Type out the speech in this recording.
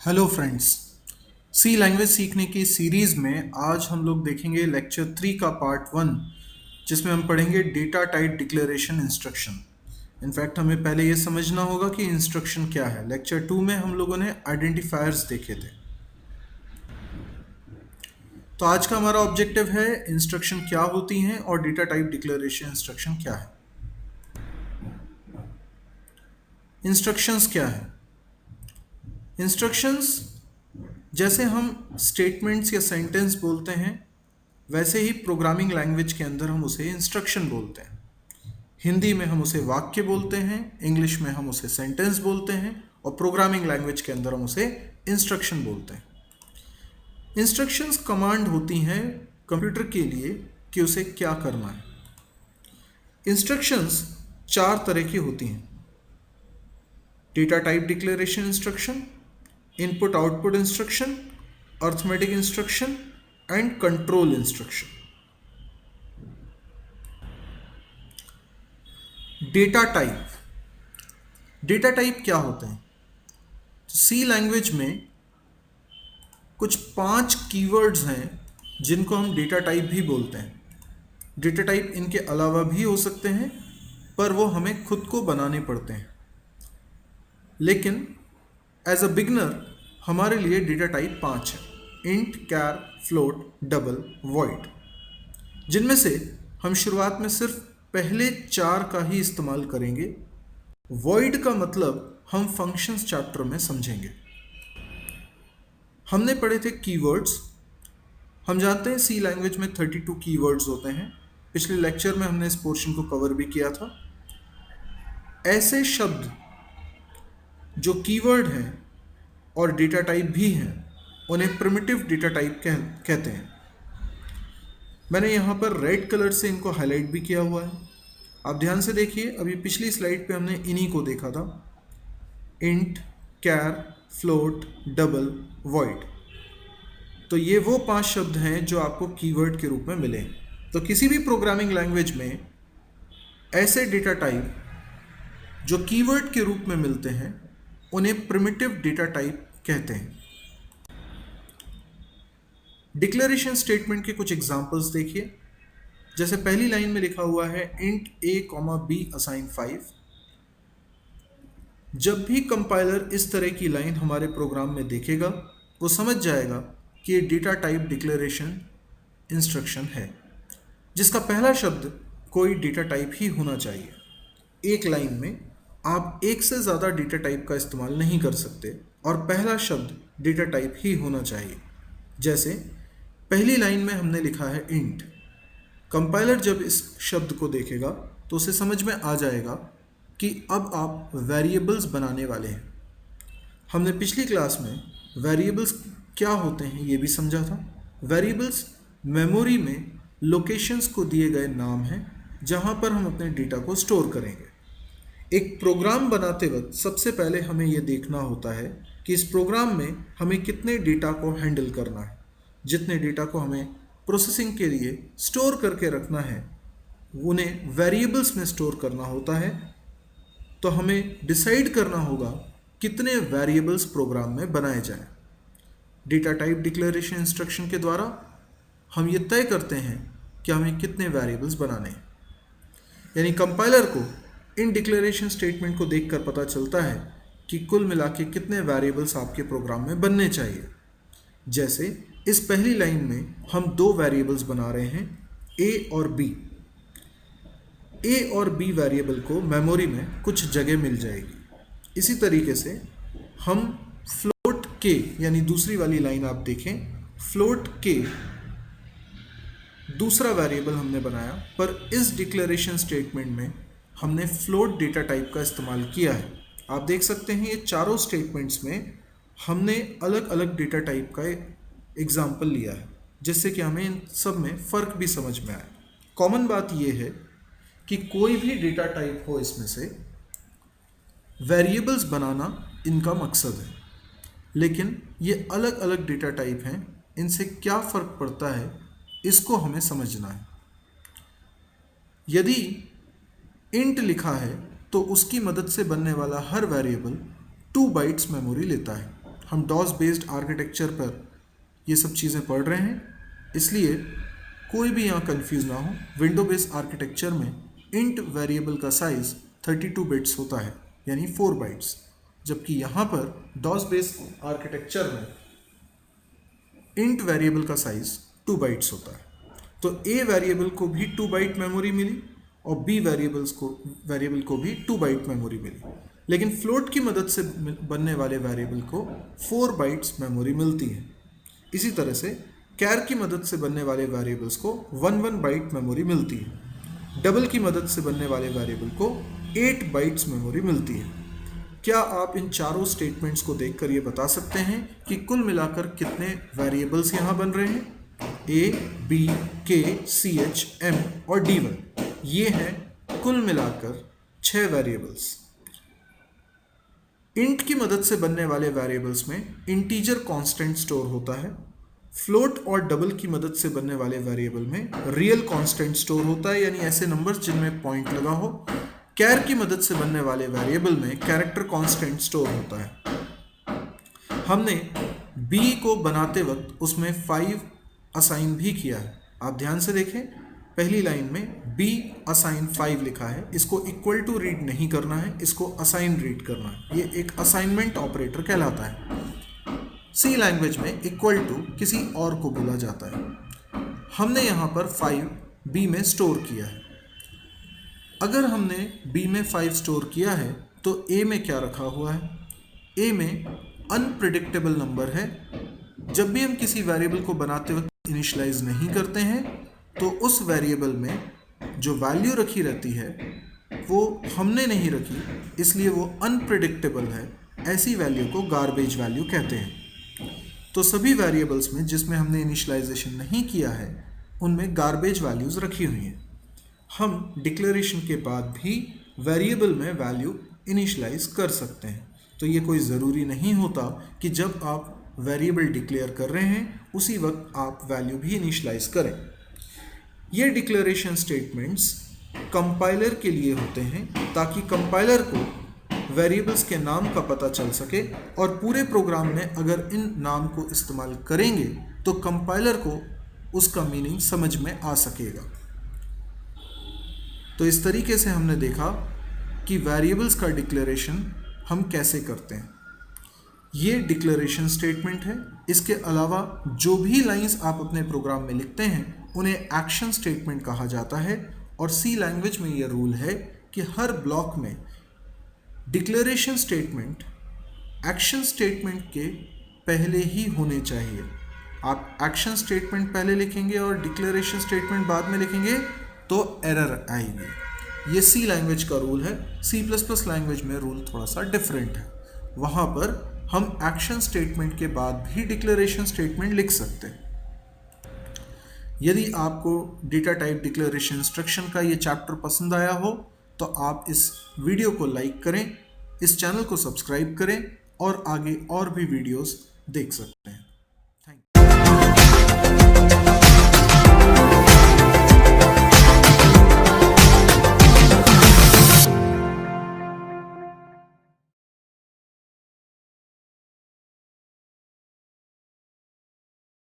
Hello friends. सी language सीखने की series में आज हम लोग देखेंगे लेक्चर 3 का पार्ट 1, जिसमें हम पढ़ेंगे data type declaration instruction. In fact हमें पहले ये समझना होगा कि इंस्ट्रक्शन क्या है। लेक्चर 2 में हम लोगों ने आइडेंटिफायर्स देखे थे। तो आज का हमारा ऑब्जेक्टिव है इंस्ट्रक्शन क्या होती हैं और डेटा टाइप डिक्लेरेशन इंस्ट्रक्शन क्या है। इंस्ट्रक्शंस क्या है? इंस्ट्रक्शंस जैसे हम स्टेटमेंट्स या सेंटेंस बोलते हैं, वैसे ही प्रोग्रामिंग लैंग्वेज के अंदर हम उसे इंस्ट्रक्शन बोलते हैं। हिंदी में हम उसे वाक्य बोलते हैं, इंग्लिश में हम उसे सेंटेंस बोलते हैं और प्रोग्रामिंग लैंग्वेज के अंदर हम उसे इंस्ट्रक्शन बोलते हैं। इंस्ट्रक्शंस कमांड होती हैं कंप्यूटर के लिए कि उसे क्या करना है। इंस्ट्रक्शंस 4 तरह की होती हैं: data type declaration instruction, input output instruction, arithmetic instruction and control instruction. Data type क्या होते हैं? सी लैंग्वेज में कुछ 5 कीवर्ड्स हैं जिनको हम डेटा टाइप भी बोलते हैं। डेटा टाइप इनके अलावा भी हो सकते हैं, पर वो हमें खुद को बनाने पड़ते हैं। लेकिन एज अ बिगनर हमारे लिए डेटा टाइप 5 है: इंट, कैर, फ्लोट, डबल, वॉइड। जिनमें से हम शुरुआत में सिर्फ पहले 4 का ही इस्तेमाल करेंगे। वॉइड का मतलब हम फंक्शंस चैप्टर में समझेंगे। हमने पढ़े थे कीवर्ड्स। हम जानते हैं सी लैंग्वेज में 32 कीवर्ड्स होते हैं। पिछले लेक्चर में हमने इस पोर्शन को कवर भी किया था। ऐसे शब्द जो कीवर्ड हैं और डेटा टाइप भी हैं, उन्हें प्रिमिटिव डेटा टाइप कहते हैं। मैंने यहाँ पर रेड कलर से इनको हाईलाइट भी किया हुआ है। आप ध्यान से देखिए, अभी पिछली स्लाइड पे हमने इन्हीं को देखा था: इंट, कैर, फ्लोट, डबल, वॉइड। तो ये वो 5 शब्द हैं जो आपको कीवर्ड के रूप में मिले। तो किसी भी प्रोग्रामिंग लैंग्वेज में ऐसे डेटा टाइप जो कीवर्ड के रूप में मिलते हैं, उन्हें प्रिमिटिव डेटा टाइप कहते हैं। डिक्लेरेशन स्टेटमेंट के कुछ एग्जांपल्स देखिए। जैसे पहली लाइन में लिखा हुआ है इंट a, b असाइन 5। जब भी कंपाइलर इस तरह की लाइन हमारे प्रोग्राम में देखेगा, वो समझ जाएगा कि ये डेटा टाइप डिक्लेरेशन इंस्ट्रक्शन है, जिसका पहला शब्द कोई डेटा टाइप ही होना चाहिए। एक लाइन में आप एक से ज़्यादा डेटा टाइप का इस्तेमाल नहीं कर सकते और पहला शब्द डेटा टाइप ही होना चाहिए। जैसे पहली लाइन में हमने लिखा है इंट। कंपाइलर जब इस शब्द को देखेगा तो उसे समझ में आ जाएगा कि अब आप वेरिएबल्स बनाने वाले हैं। हमने पिछली क्लास में वेरिएबल्स क्या होते हैं ये भी समझा था। वेरिएबल्स मेमोरी में लोकेशंस को दिए गए नाम हैं जहां पर हम अपने डेटा को स्टोर करेंगे। एक प्रोग्राम बनाते वक्त सबसे पहले हमें यह देखना होता है कि इस प्रोग्राम में हमें कितने डेटा को हैंडल करना है। जितने डेटा को हमें प्रोसेसिंग के लिए स्टोर करके रखना है, उन्हें वेरिएबल्स में स्टोर करना होता है। तो हमें डिसाइड करना होगा कितने वेरिएबल्स प्रोग्राम में बनाए जाएं। डेटा टाइप डिक्लेरेशन इंस्ट्रक्शन के द्वारा हम ये तय करते हैं कि हमें कितने वेरिएबल्स बनाने हैं। यानी कंपाइलर को इन डिक्लेरेशन स्टेटमेंट को देखकर पता चलता है कि कुल मिला के कितने वेरिएबल्स आपके प्रोग्राम में बनने चाहिए। जैसे इस पहली लाइन में हम 2 वेरिएबल्स बना रहे हैं, a और b। a और b वेरिएबल को मेमोरी में कुछ जगह मिल जाएगी। इसी तरीके से हम फ्लोट k, यानी दूसरी वाली लाइन आप देखें, फ्लोट k दूसरा वेरिएबल हमने बनाया, पर इस डिक्लेरेशन स्टेटमेंट में हमने फ्लोट डेटा टाइप का इस्तेमाल किया है। आप देख सकते हैं ये चारों स्टेटमेंट्स में हमने अलग अलग डेटा टाइप का एग्जाम्पल लिया है, जिससे कि हमें इन सब में फ़र्क भी समझ में आए। कॉमन बात यह है कि कोई भी डेटा टाइप हो, इसमें से वेरिएबल्स बनाना इनका मकसद है। लेकिन ये अलग अलग डेटा टाइप हैं, इनसे क्या फ़र्क पड़ता है इसको हमें समझना है। यदि इंट लिखा है तो उसकी मदद से बनने वाला हर वेरिएबल 2 बाइट्स मेमोरी लेता है हम डॉस बेस्ड आर्किटेक्चर पर ये सब चीज़ें पढ़ रहे हैं, इसलिए कोई भी यहाँ कंफ्यूज ना हो। विंडो बेस्ड आर्किटेक्चर में इंट वेरिएबल का साइज 32 बिट्स होता है, यानी 4 बाइट्स, जबकि यहाँ पर डॉस बेस्ड आर्किटेक्चर में इंट वेरिएबल का साइज 2 बाइट्स होता है। तो ए वेरिएबल को भी 2 बाइट मेमोरी मिली और बी वेरिएबल को भी 2 बाइट मेमोरी मिली, लेकिन फ्लोट की मदद से बनने वाले वेरिएबल को 4 बाइट्स मेमोरी मिलती है। इसी तरह से कैर की मदद से बनने वाले वेरिएबल्स को 1 बाइट मेमोरी मिलती है। डबल की मदद से बनने वाले वेरिएबल को 8 बाइट्स मेमोरी मिलती है। क्या आप इन चारों स्टेटमेंट्स को देखकर ये बता सकते हैं कि कुल मिलाकर कितने वेरिएबल्स यहाँ बन रहे हैं? ए, बी, के, सी, एच, एम और D1, ये हैं कुल मिलाकर 6 वेरिएबल्स। इंट की मदद से बनने वाले वेरिएबल्स में इंटीजर कांस्टेंट स्टोर होता है। फ्लोट और डबल की मदद से बनने वाले वेरिएबल में रियल कांस्टेंट स्टोर होता है, यानी ऐसे नंबर्स जिनमें पॉइंट लगा हो। कैर की मदद से बनने वाले वेरिएबल में कैरेक्टर कांस्टेंट स्टोर होता है। हमने बी को बनाते वक्त उसमें 5 असाइन भी किया है। आप ध्यान से देखें, पहली लाइन में बी असाइन 5 लिखा है। इसको इक्वल टू रीड नहीं करना है, इसको असाइन रीड करना है। ये एक असाइनमेंट ऑपरेटर कहलाता है। सी लैंग्वेज में इक्वल टू किसी और को बोला जाता है। हमने यहाँ पर 5 बी में स्टोर किया है। अगर हमने बी में 5 स्टोर किया है तो ए में क्या रखा हुआ है? ए में अनप्रिडिक्टेबल नंबर है। जब भी हम किसी वेरिएबल को बनाते वक्त इनिशियलाइज नहीं करते हैं तो उस वेरिएबल में जो वैल्यू रखी रहती है वो हमने नहीं रखी, इसलिए वो अनप्रिडिक्टेबल है। ऐसी वैल्यू को गार्बेज वैल्यू कहते हैं। तो सभी वेरिएबल्स में जिसमें हमने इनिशियलाइजेशन नहीं किया है उनमें गार्बेज वैल्यूज़ रखी हुई हैं। हम डिक्लेरेशन के बाद भी वेरिएबल में वैल्यू इनिशियलाइज कर सकते हैं। तो ये कोई ज़रूरी नहीं होता कि जब आप वेरिएबल डिक्लेयर कर रहे हैं उसी वक्त आप वैल्यू भी इनिशियलाइज करें। ये डिक्लेरेशन स्टेटमेंट्स कंपाइलर के लिए होते हैं ताकि कंपाइलर को वेरिएबल्स के नाम का पता चल सके, और पूरे प्रोग्राम में अगर इन नाम को इस्तेमाल करेंगे तो कंपाइलर को उसका मीनिंग समझ में आ सकेगा। तो इस तरीके से हमने देखा कि वेरिएबल्स का डिक्लेरेशन हम कैसे करते हैं। ये डिक्लेरेशन स्टेटमेंट है। इसके अलावा जो भी लाइंस आप अपने प्रोग्राम में लिखते हैं उन्हें एक्शन स्टेटमेंट कहा जाता है, और सी लैंग्वेज में यह रूल है कि हर ब्लॉक में डिक्लेरेशन स्टेटमेंट एक्शन स्टेटमेंट के पहले ही होने चाहिए। आप एक्शन स्टेटमेंट पहले लिखेंगे और डिक्लेरेशन स्टेटमेंट बाद में लिखेंगे तो एरर आएगी। ये सी लैंग्वेज का रूल है। C++ लैंग्वेज में रूल थोड़ा सा डिफरेंट है। वहाँ पर हम एक्शन स्टेटमेंट के बाद भी डिक्लेरेशन स्टेटमेंट लिख सकते हैं। यदि आपको डेटा टाइप डिक्लेरेशन इंस्ट्रक्शन का ये चैप्टर पसंद आया हो तो आप इस वीडियो को लाइक करें, इस चैनल को सब्सक्राइब करें और आगे और भी वीडियोस देख सकते हैं।